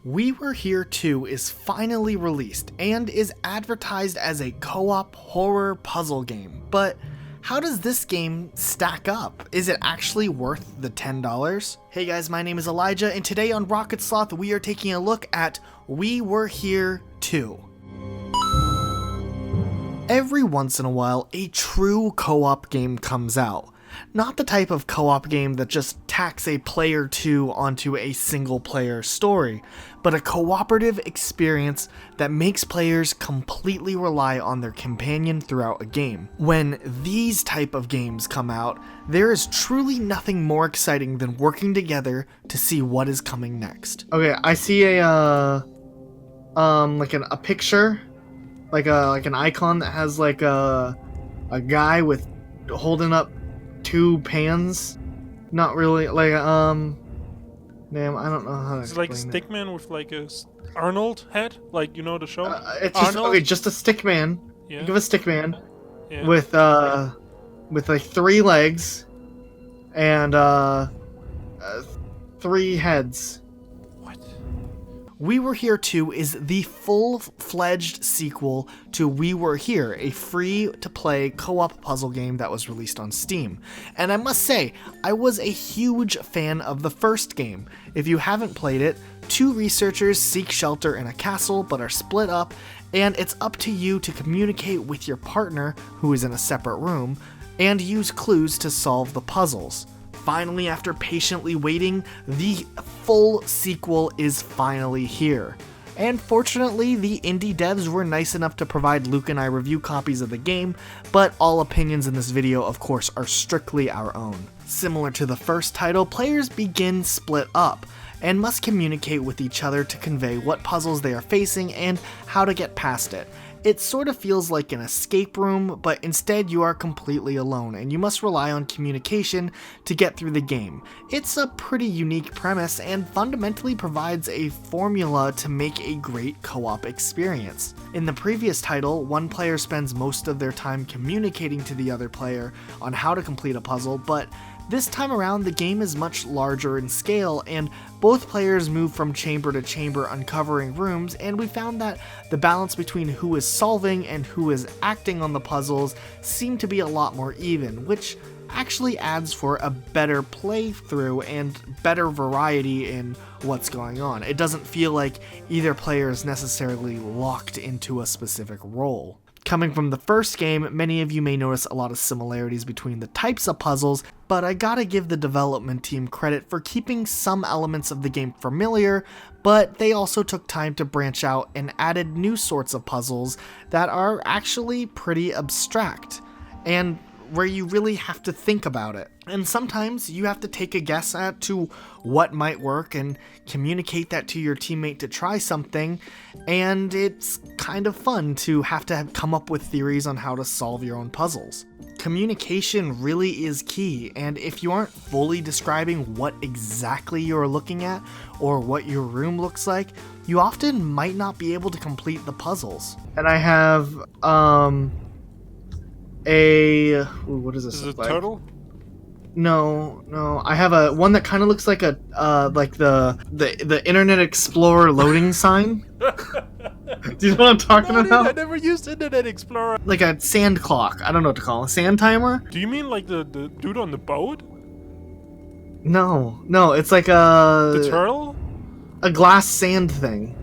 We Were Here 2 is finally released and is advertised as a co-op horror puzzle game, but how does this game stack up? Is it actually worth the $10? Hey guys, my name is Elijah, and today on Rocket Sloth we are taking a look at We Were Here 2. Every once in a while, a true co-op game comes out. Not the type of co-op game that just tacks a player two onto a single player story, but a cooperative experience that makes players completely rely on their companion throughout a game. When these type of games come out, there is truly nothing more exciting than working together to see what is coming next. Okay, I see a picture, like an icon that has like a guy with holding up two pans. Not really like damn, I don't know how to It's like explain it. Stickman with like a Arnold head, like, you know the show. It's just Arnold? okay, just a stick man. Yeah. Think of a stick man Yeah. with like three legs and three heads. What? We Were Here 2 is the full-fledged sequel to We Were Here, a free-to-play co-op puzzle game that was released on Steam. And I must say, I was a huge fan of the first game. If you haven't played it, two researchers seek shelter in a castle but are split up, and it's up to you to communicate with your partner, who is in a separate room, and use clues to solve the puzzles. Finally, after patiently waiting, the full sequel is finally here. And fortunately, the indie devs were nice enough to provide Luke and I review copies of the game, but all opinions in this video, of course, are strictly our own. Similar to the first title, players begin split up, and must communicate with each other to convey what puzzles they are facing and how to get past it. It sort of feels like an escape room, but instead you are completely alone, and you must rely on communication to get through the game. It's a pretty unique premise, and fundamentally provides a formula to make a great co-op experience. In the previous title, one player spends most of their time communicating to the other player on how to complete a puzzle, but this time around, the game is much larger in scale, and both players move from chamber to chamber uncovering rooms, and we found that the balance between who is solving and who is acting on the puzzles seemed to be a lot more even, which actually adds for a better playthrough and better variety in what's going on. It doesn't feel like either player is necessarily locked into a specific role. Coming from the first game, many of you may notice a lot of similarities between the types of puzzles, but I gotta give the development team credit for keeping some elements of the game familiar, but they also took time to branch out and added new sorts of puzzles that are actually pretty abstract, and where you really have to think about it. And sometimes you have to take a guess at to what might work and communicate that to your teammate to try something, and it's kind of fun to have come up with theories on how to solve your own puzzles. Communication really is key, and if you aren't fully describing what exactly you're looking at or what your room looks like, you often might not be able to complete the puzzles. And I have what does this Is it look a like? turtle? No. I have one that kind of looks like a like the Internet Explorer loading sign. Do you know what I'm talking about? I never used Internet Explorer. Like a sand clock. I don't know what to call it. A sand timer? Do you mean like the dude on the boat? No. It's like The turtle? a glass sand thing.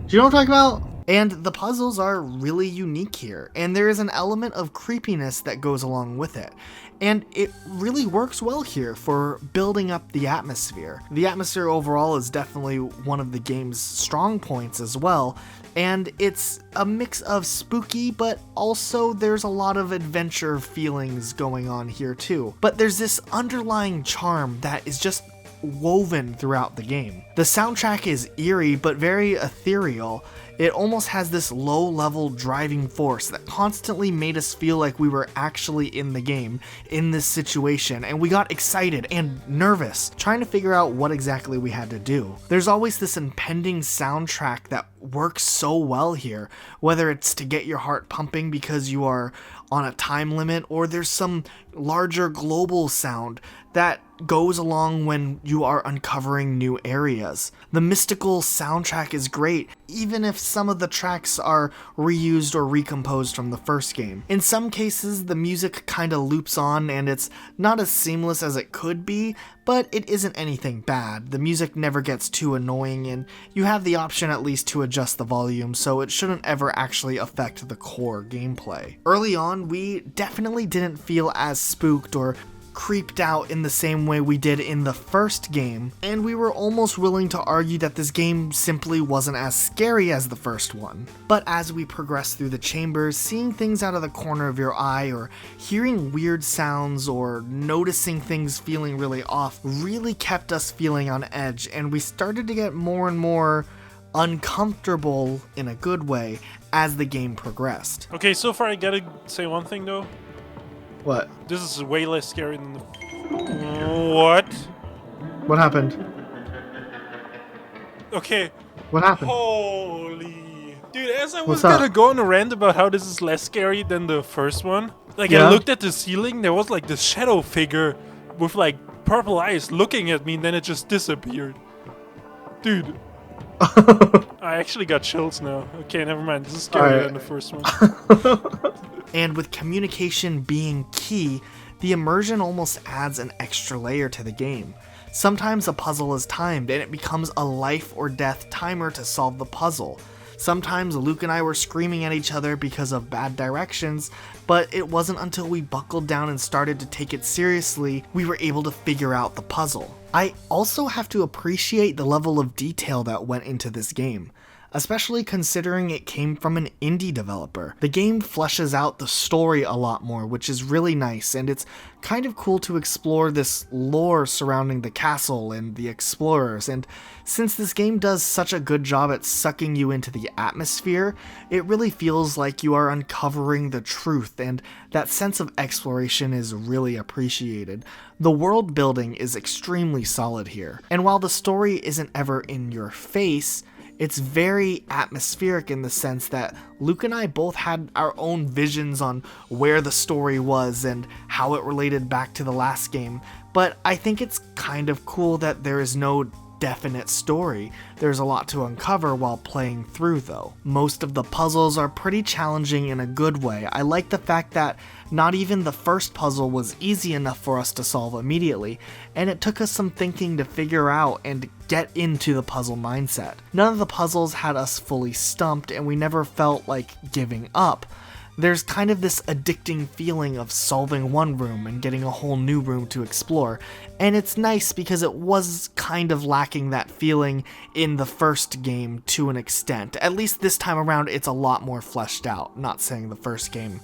Do you know what I'm talking about? And the puzzles are really unique here, and there is an element of creepiness that goes along with it. And it really works well here for building up the atmosphere. The atmosphere overall is definitely one of the game's strong points as well, and it's a mix of spooky, but also there's a lot of adventure feelings going on here too. But there's this underlying charm that is just woven throughout the game. The soundtrack is eerie but very ethereal. It almost has this low-level driving force that constantly made us feel like we were actually in the game, in this situation, and we got excited and nervous, trying to figure out what exactly we had to do. There's always this impending soundtrack that works so well here, whether it's to get your heart pumping because you are on a time limit, or there's some larger global sound that goes along when you are uncovering new areas. The mystical soundtrack is great, even if some of the tracks are reused or recomposed from the first game. In some cases, the music kinda loops on and it's not as seamless as it could be, but it isn't anything bad. The music never gets too annoying, and you have the option at least to adjust the volume, so it shouldn't ever actually affect the core gameplay. Early on, we definitely didn't feel as spooked or creeped out in the same way we did in the first game, and we were almost willing to argue that this game simply wasn't as scary as the first one. But as we progressed through the chambers, seeing things out of the corner of your eye, or hearing weird sounds, or noticing things feeling really off, really kept us feeling on edge, and we started to get more and more uncomfortable in a good way as the game progressed. Okay, so far I gotta say one thing though. What? This is way less scary than the... What? What happened? Okay. What happened? Holy... Dude, as I was What's up? gonna go on a rant about how this is less scary than the first one, like Yeah? I looked at the ceiling, there was like this shadow figure with like purple eyes looking at me, and then it just disappeared. Dude. I actually got chills now. Okay, never mind. This is scarier Alright. than the first one. And with communication being key, the immersion almost adds an extra layer to the game. Sometimes a puzzle is timed and it becomes a life or death timer to solve the puzzle. Sometimes Luke and I were screaming at each other because of bad directions, but it wasn't until we buckled down and started to take it seriously we were able to figure out the puzzle. I also have to appreciate the level of detail that went into this game, especially considering it came from an indie developer. The game fleshes out the story a lot more, which is really nice, and it's kind of cool to explore this lore surrounding the castle and the explorers, and since this game does such a good job at sucking you into the atmosphere, it really feels like you are uncovering the truth, and that sense of exploration is really appreciated. The world building is extremely solid here, and while the story isn't ever in your face, it's very atmospheric in the sense that Luke and I both had our own visions on where the story was and how it related back to the last game, but I think it's kind of cool that there is no definite story. There's a lot to uncover while playing through though. Most of the puzzles are pretty challenging in a good way. I like the fact that not even the first puzzle was easy enough for us to solve immediately, and it took us some thinking to figure out and get into the puzzle mindset. None of the puzzles had us fully stumped, and we never felt like giving up. There's kind of this addicting feeling of solving one room and getting a whole new room to explore, and it's nice because it was kind of lacking that feeling in the first game to an extent. At least this time around it's a lot more fleshed out, not saying the first game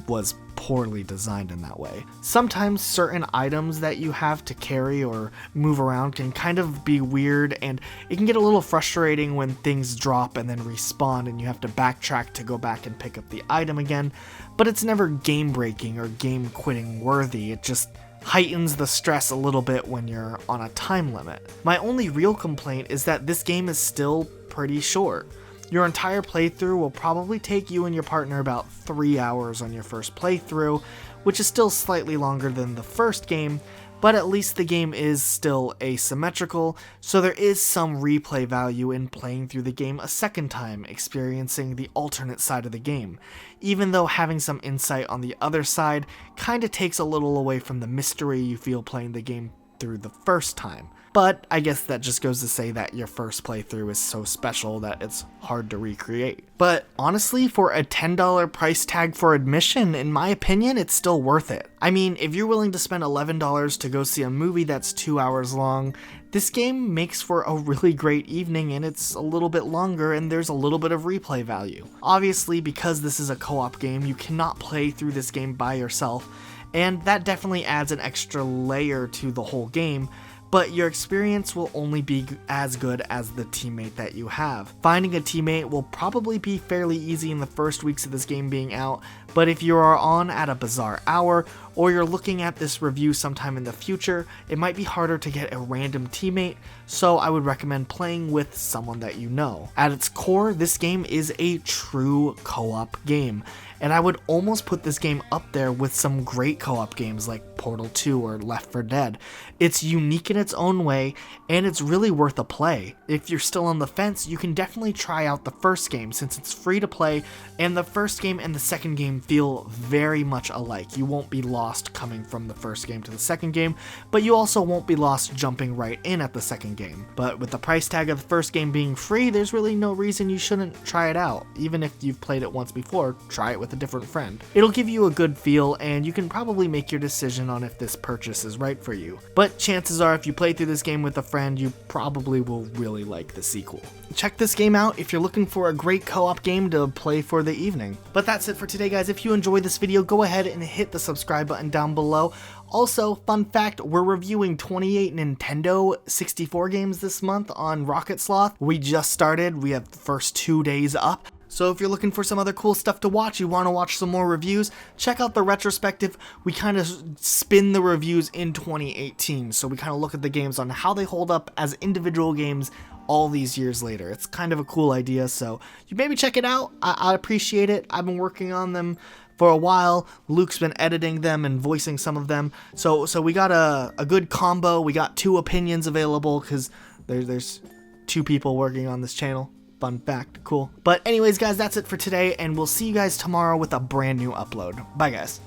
was poorly designed in that way. Sometimes certain items that you have to carry or move around can kind of be weird, and it can get a little frustrating when things drop and then respawn and you have to backtrack to go back and pick up the item again, but it's never game breaking or game quitting worthy. It just heightens the stress a little bit when you're on a time limit. My only real complaint is that this game is still pretty short. Your entire playthrough will probably take you and your partner about 3 hours on your first playthrough, which is still slightly longer than the first game, but at least the game is still asymmetrical, so there is some replay value in playing through the game a second time, experiencing the alternate side of the game, even though having some insight on the other side kinda takes a little away from the mystery you feel playing the game through the first time. But I guess that just goes to say that your first playthrough is so special that it's hard to recreate. But honestly, for a $10 price tag for admission, in my opinion, it's still worth it. I mean, if you're willing to spend $11 to go see a movie that's 2 hours long, this game makes for a really great evening, and it's a little bit longer and there's a little bit of replay value. Obviously, because this is a co-op game, you cannot play through this game by yourself, and that definitely adds an extra layer to the whole game, but your experience will only be as good as the teammate that you have. Finding a teammate will probably be fairly easy in the first weeks of this game being out, but if you are on at a bizarre hour, or you're looking at this review sometime in the future, it might be harder to get a random teammate, so I would recommend playing with someone that you know. At its core, this game is a true co-op game, and I would almost put this game up there with some great co-op games like Portal 2 or Left 4 Dead. It's unique in its own way, and it's really worth a play. If you're still on the fence, you can definitely try out the first game since it's free to play, and the first game and the second game feel very much alike. You won't be lost coming from the first game to the second game, but you also won't be lost jumping right in at the second game. But with the price tag of the first game being free, there's really no reason you shouldn't try it out. Even if you've played it once before, try it with a different friend. It'll give you a good feel, and you can probably make your decision on if this purchase is right for you. But chances are, if you play through this game with a friend, you probably will really like the sequel. Check this game out if you're looking for a great co-op game to play for the evening. But that's it for today, guys. If you enjoyed this video, go ahead and hit the subscribe button down below. Also, fun fact, we're reviewing 28 Nintendo 64 games this month on Rocket Sloth. We just started. We have the first 2 days up. So if you're looking for some other cool stuff to watch, you want to watch some more reviews, check out the retrospective. We kind of spin the reviews in 2018, so we kind of look at the games on how they hold up as individual games all these years later. It's kind of a cool idea, so you maybe check it out. I appreciate it. I've been working on them for a while. Luke's been editing them and voicing some of them, so we got a good combo. We got 2 opinions available because there's 2 people working on this channel. Fun fact, cool. But anyways, guys, that's it for today, and we'll see you guys tomorrow with a brand new upload. Bye, guys.